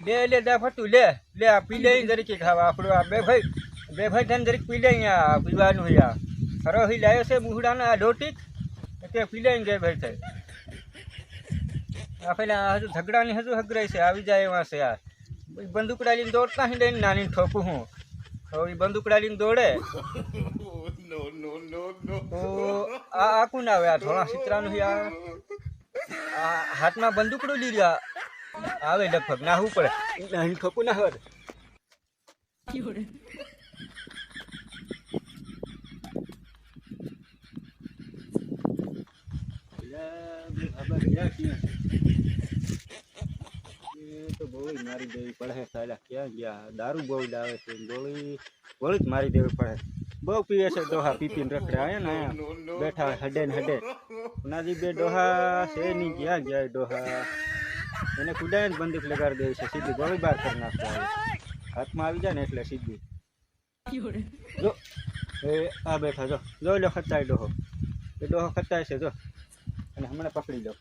લે લે દા ફતું લે લે આ પી લે જરીક ખાવા આપણો આ બે ભાઈ ધન જરીક પી લે અહીંયા પીવાનું યા ખરો હી લાયો છે મુહડાના ડોટીક એટલે પી લે ગે ભાઈ થાય આ પેલા હજુ ઝઘડાની હજુ હગરાઈ છે આવી જાય એમાં છે આ બંદૂકડા લઈને દોડતા હી લઈને નાની ઠોકું હું હવે બંદૂકડા લઈને દોડે તો આ આકું ના આવે આ ધોળા ચિત્રાનું આ હાથમાં બંદૂકડું લઈ રહ્યા આવે લગભગ નાહવું પડે નાની ઠોકું ના આવે તો ગોળી મારી દેવી પડે સાલા ક્યાં ગયા દારૂ બહુ લાવે છે ગોળી જ મારી દેવી પડે બહુ પીએ છે ડોહા પીપીને રખડે આયા ને આયા બેઠા હડે ને હડે નાજી બે ડોહા છે નહીં ક્યાં ગયા ડોહા એને કુડાઈને બંદૂક લગાડી દેવી છે સીધી ગોળી બાર કરી નાખતો હાથમાં આવી જાય ને એટલે સીધી જો એ આ બેઠા જો લો ખચાય ડોહો એ ડોહો ખચાય છે જો અને હમણાં પકડી લો